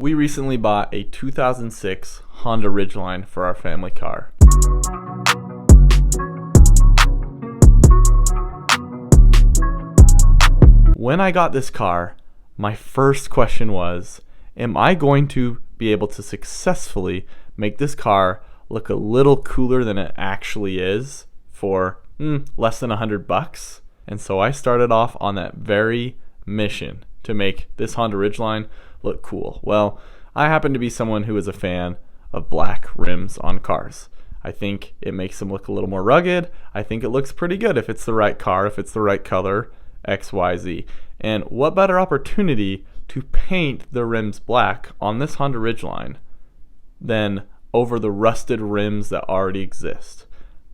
We recently bought a 2006 Honda Ridgeline for our family car. When I got this car, my first question was, am I going to be able to successfully make this car look a little cooler than it actually is for less than $100? And so I started off on that very mission to make this Honda Ridgeline look cool. Well, I happen to be someone who is a fan of black rims on cars. I think it makes them look a little more rugged. I think it looks pretty good if it's the right car, if it's the right color, XYZ. And what better opportunity to paint the rims black on this Honda Ridgeline than over the rusted rims that already exist?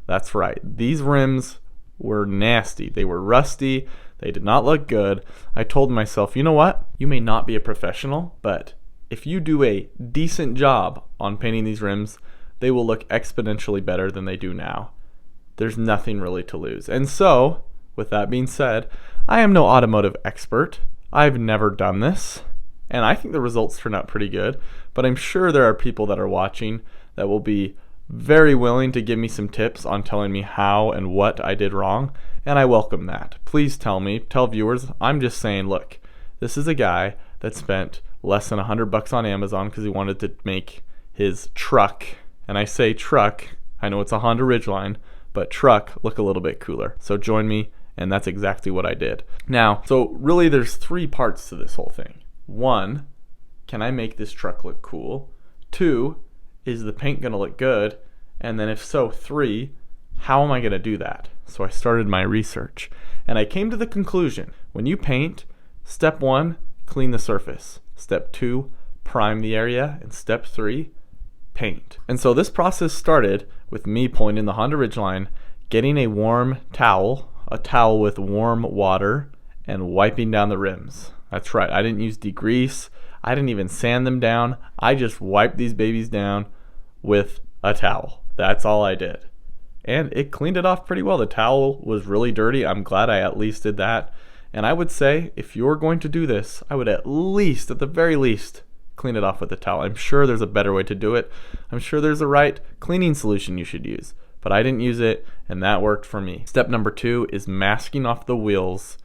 That's right. These rims were nasty. They were rusty. They did not look good. I told myself, you know what? You may not be a professional, but if you do a decent job on painting these rims, they will look exponentially better than they do now. There's nothing really to lose. And so, with that being said, I am no automotive expert. I've never done this, and I think the results turn out pretty good, but I'm sure there are people that are watching that will be very willing to give me some tips on telling me how and what I did wrong, and I welcome that. Please tell viewers. I'm just saying, look, this is a guy that spent less than $100 on Amazon because he wanted to make his truck, and I say truck, I know it's a Honda Ridgeline, but truck look a little bit cooler. So join me, and that's exactly what I did. Now, so really there's three parts to this whole thing. One, can I make this truck look cool? Two, is the paint gonna look good? And then if so, three, how am I gonna do that? So I started my research, and I came to the conclusion, when you paint, step one, clean the surface. Step two, prime the area. And step three, paint. And so this process started with me pulling in the Honda Ridgeline, getting a warm towel, a towel with warm water, and wiping down the rims. That's right, I didn't use degrease, I didn't even sand them down, I just wiped these babies down with a towel. That's all I did. And it cleaned it off pretty well. The towel was really dirty. I'm glad I at least did that. And I would say, if you're going to do this, I would at the very least, clean it off with a towel. I'm sure there's a better way to do it. I'm sure there's a right cleaning solution you should use. But I didn't use it, and that worked for me. Step number two is masking off the wheels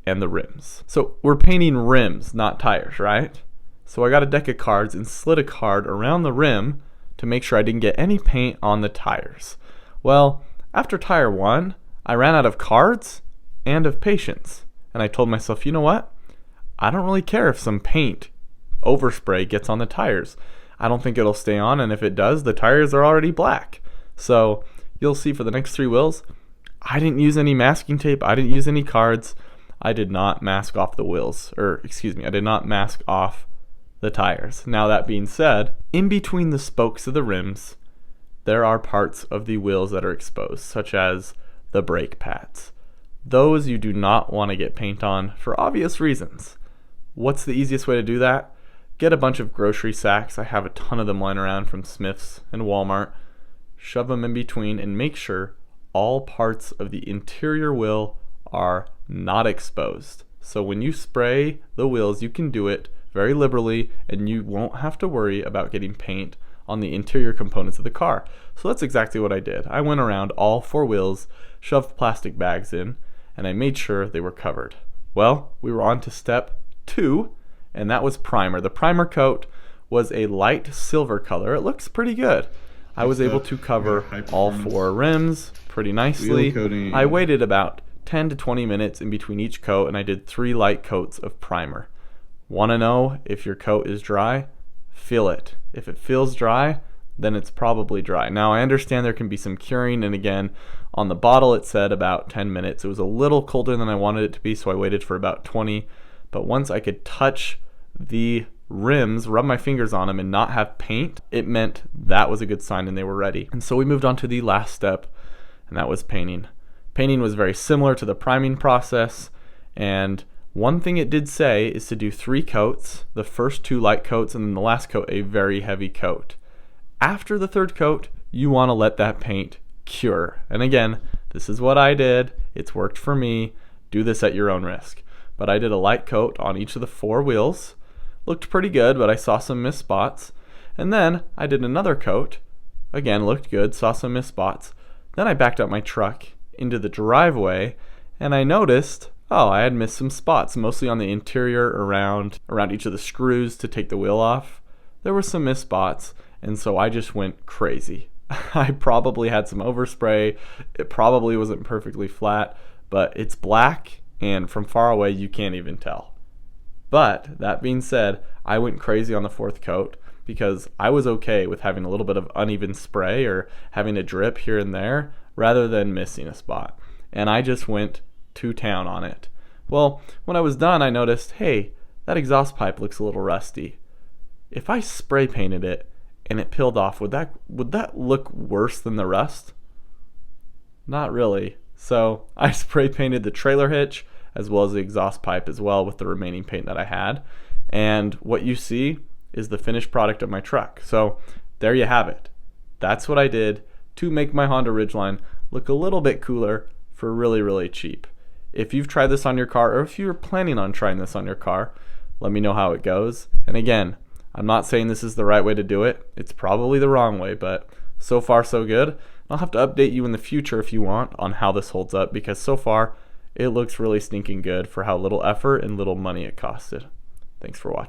and the rims. So we're painting rims, not tires, right? So I got a deck of cards and slid a card around the rim to make sure I didn't get any paint on the tires. Well, after tire one, I ran out of cards and of patience. And I told myself, you know what? I don't really care if some paint overspray gets on the tires. I don't think it'll stay on, and if it does, the tires are already black. So you'll see for the next three wheels, I didn't use any masking tape. I didn't use any cards. I did not mask off the wheels, I did not mask off the tires. Now that being said, in between the spokes of the rims, there are parts of the wheels that are exposed, such as the brake pads. Those you do not want to get paint on for obvious reasons. What's the easiest way to do that? Get a bunch of grocery sacks. I have a ton of them lying around from Smith's and Walmart. Shove them in between and make sure all parts of the interior wheel are not exposed. So when you spray the wheels, you can do it very liberally, and you won't have to worry about getting paint on the interior components of the car. So that's exactly what I did. I went around all four wheels, shoved plastic bags in, and I made sure they were covered. Well, we were on to step two, and that was primer. The primer coat was a light silver color. It looks pretty good. I was able to cover all four rims pretty nicely. I waited about 10 to 20 minutes in between each coat, and I did 3 light coats of primer. Want to know if your coat is dry? Feel it. If it feels dry, then it's probably dry. Now, I understand there can be some curing, and again, on the bottle it said about 10 minutes. It was a little colder than I wanted it to be, so I waited for about 20. But once I could touch the rims, rub my fingers on them, and not have paint, it meant that was a good sign and they were ready. And so we moved on to the last step, and that was painting. Painting was very similar to the priming process, and one thing it did say is to do 3 coats, the first 2 light coats, and then the last coat a very heavy coat. After the 3rd coat, you want to let that paint cure. And again, this is what I did. It's worked for me. Do this at your own risk. But I did a light coat on each of the 4 wheels, Looked pretty good, but I saw some missed spots. And then I did another coat. Again, looked good, saw some missed spots. Then I backed up my truck into the driveway, and I noticed, oh, I had missed some spots, mostly on the interior around each of the screws to take the wheel off. There were some missed spots, and so I just went crazy. I probably had some overspray. It probably wasn't perfectly flat, but it's black, and from far away you can't even tell. But that being said, I went crazy on the fourth coat because I was okay with having a little bit of uneven spray or having a drip here and there rather than missing a spot. And I just went to town on it. Well, when I was done, I noticed, hey, that exhaust pipe looks a little rusty. If I spray painted it and it peeled off, would that look worse than the rust? Not really. So I spray painted the trailer hitch as well as the exhaust pipe as well with the remaining paint that I had. And what you see is the finished product of my truck. So there you have it. That's what I did to make my Honda Ridgeline look a little bit cooler for really, really cheap. If you've tried this on your car, or if you're planning on trying this on your car, let me know how it goes. And again, I'm not saying this is the right way to do it. It's probably the wrong way, but so far so good. I'll have to update you in the future if you want on how this holds up, because so far it looks really stinking good for how little effort and little money it costed. Thanks for watching.